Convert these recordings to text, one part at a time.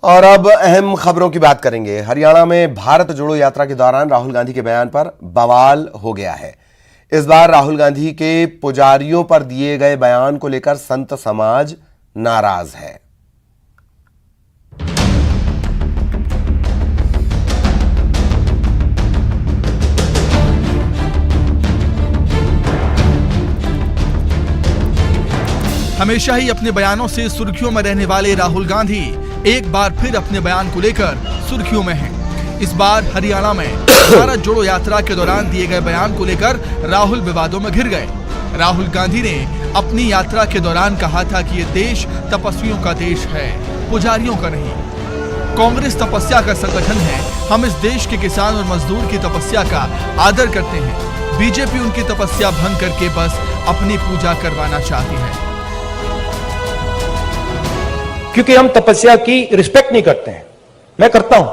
और अब अहम खबरों की बात करेंगे। हरियाणा में भारत जोड़ो यात्रा के दौरान राहुल गांधी के बयान पर बवाल हो गया है। इस बार राहुल गांधी के पुजारियों पर दिए गए बयान को लेकर संत समाज नाराज है। हमेशा ही अपने बयानों से सुर्खियों में रहने वाले राहुल गांधी एक बार फिर अपने बयान को लेकर सुर्खियों में हैं। इस बार हरियाणा में भारत जोड़ो यात्रा के दौरान दिए गए बयान को लेकर राहुल विवादों में घिर गए। राहुल गांधी ने अपनी यात्रा के दौरान कहा था कि ये देश तपस्वियों का देश है, पुजारियों का नहीं। कांग्रेस तपस्या का संगठन है। हम इस देश के किसान और मजदूर की तपस्या का आदर करते हैं। बीजेपी उनकी तपस्या भंग करके बस अपनी पूजा करवाना चाहती है। क्योंकि हम तपस्या की रिस्पेक्ट नहीं करते हैं। मैं करता हूं,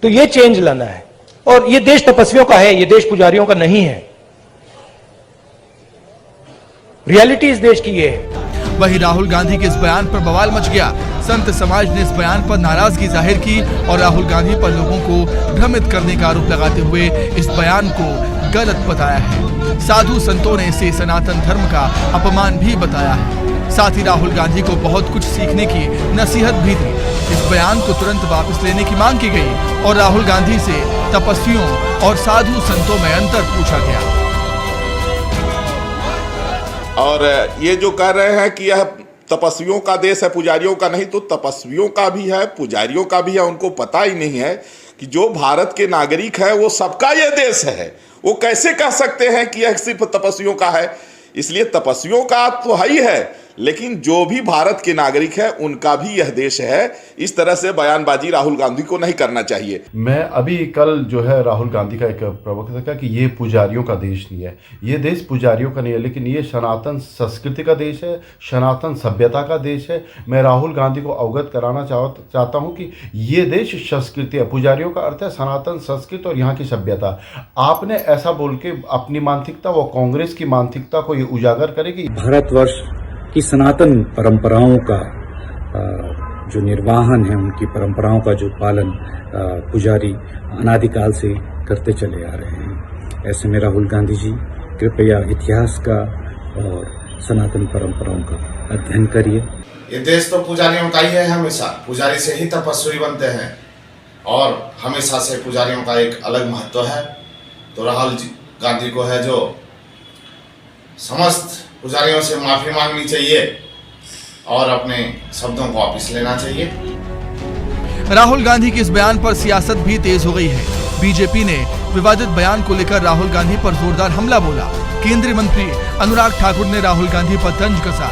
तो ये चेंज लाना है। और ये देश तपस्वियों का है, ये देश पुजारियों का नहीं है। रियलिटी इस देश की ये है। वहीं राहुल गांधी के इस बयान पर बवाल मच गया। संत समाज ने इस बयान पर नाराजगी जाहिर की और राहुल गांधी पर लोगों को भ्रमित करने का आरोप लगाते हुए इस बयान को गलत बताया है। साधु संतों ने इसे सनातन धर्म का अपमान भी बताया है। साथ ही राहुल गांधी को बहुत कुछ सीखने की नसीहत भी दी। इस बयान को तुरंत वापस लेने की मांग की गई और राहुल गांधी से तपस्वियों और साधु संतों में अंतर पूछा गया। और ये जो कह रहे हैं कि यह तपस्वियों का देश है, पुजारियों का नहीं, तो तपस्वियों का भी है, पुजारियों का भी है। उनको पता ही नहीं है कि जो भारत के नागरिक है वो सबका यह देश है। वो कैसे कह सकते हैं कि यह सिर्फ तपस्वियों का है? इसलिए तपस्वियों का तो है ही है, लेकिन जो भी भारत के नागरिक है उनका भी यह देश है। इस तरह से बयानबाजी राहुल गांधी को नहीं करना चाहिए। मैं अभी कल जो है राहुल गांधी का एक प्रवक्ता था कि ये पुजारियों का देश नहीं है, ये देश पुजारियों का नहीं है, लेकिन ये सनातन संस्कृति का देश है, सनातन सभ्यता का देश है। मैं राहुल गांधी को अवगत कराना चाहता हूँ कि ये देश संस्कृति है। पुजारियों का अर्थ है सनातन संस्कृति और यहाँ की सभ्यता। आपने ऐसा बोल के अपनी मानसिकता व कांग्रेस की मानसिकता को ये उजागर करेगी। भारतवर्ष की सनातन परंपराओं का जो निर्वाहन है, उनकी परंपराओं का जो पालन पुजारी अनादिकाल से करते चले आ रहे हैं। ऐसे में राहुल गांधी जी कृपया इतिहास का और सनातन परंपराओं का अध्ययन करिए। ये देश तो पुजारियों का ही है। हमेशा पुजारी से ही तपस्वी बनते हैं और हमेशा से पुजारियों का एक अलग महत्व है। तो राहुल गांधी को है जो समस्त पुजारियों से माफी मांगनी चाहिए और अपने शब्दों को वापस लेना चाहिए। राहुल गांधी के इस बयान पर सियासत भी तेज हो गई है। बीजेपी ने विवादित बयान को लेकर राहुल गांधी पर जोरदार हमला बोला। केंद्रीय मंत्री अनुराग ठाकुर ने राहुल गांधी पर तंज कसा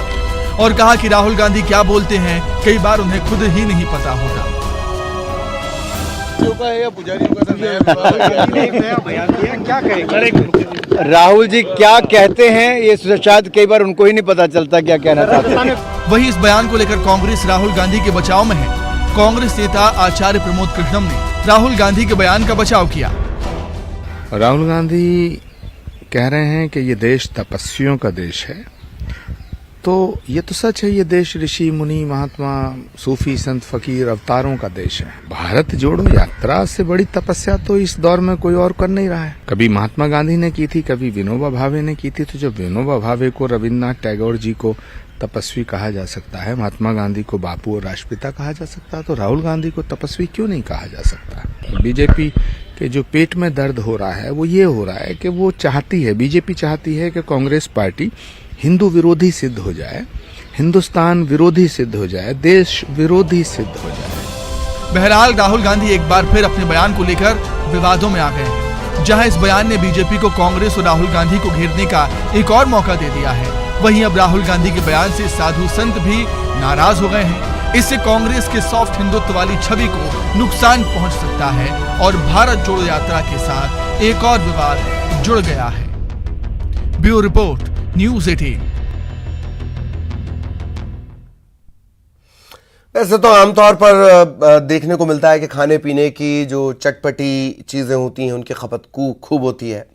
और कहा कि राहुल गांधी क्या बोलते हैं कई बार उन्हें खुद ही नहीं पता होता। राहुल जी क्या कहते हैं ये शायद कई बार उनको ही नहीं पता चलता क्या कहना चाहते हैं। वहीं इस बयान को लेकर कांग्रेस राहुल गांधी के बचाव में है। कांग्रेस नेता आचार्य प्रमोद कृष्णम ने राहुल गांधी के बयान का बचाव किया। राहुल गांधी कह रहे हैं कि ये देश तपस्वियों का देश है, तो ये तो सच है। ये देश ऋषि मुनि महात्मा सूफी संत फकीर अवतारों का देश है। भारत जोड़ो यात्रा से बड़ी तपस्या तो इस दौर में कोई और कर नहीं रहा है। कभी महात्मा गांधी ने की थी, कभी विनोबा भावे ने की थी। तो जब विनोबा भावे को, रविन्द्रनाथ टैगोर जी को तपस्वी कहा जा सकता है, महात्मा गांधी को बापू और राष्ट्रपिता कहा जा सकता है, तो राहुल गांधी को तपस्वी क्यों नहीं कहा जा सकता? बीजेपी के जो पेट में दर्द हो रहा है वो ये हो रहा है कि वो चाहती है, बीजेपी चाहती है कि कांग्रेस पार्टी हिंदू विरोधी सिद्ध हो जाए, हिंदुस्तान विरोधी सिद्ध हो जाए, देश विरोधी सिद्ध हो जाए। बहरहाल राहुल गांधी एक बार फिर अपने बयान को लेकर विवादों में आ गए हैं। जहां इस बयान ने बीजेपी को कांग्रेस और राहुल गांधी को घेरने का एक और मौका दे दिया है, वहीं अब राहुल गांधी के बयान से साधु संत भी नाराज हो गए हैं। इससे कांग्रेस के सॉफ्ट हिंदुत्व वाली छवि को नुकसान पहुंच सकता है और भारत जोड़ो यात्रा के साथ एक और विवाद जुड़ गया है। Bureau report, news 18। वैसे तो आमतौर पर देखने को मिलता है कि खाने पीने की जो चटपटी चीजें होती हैं उनकी खपत खूब होती है।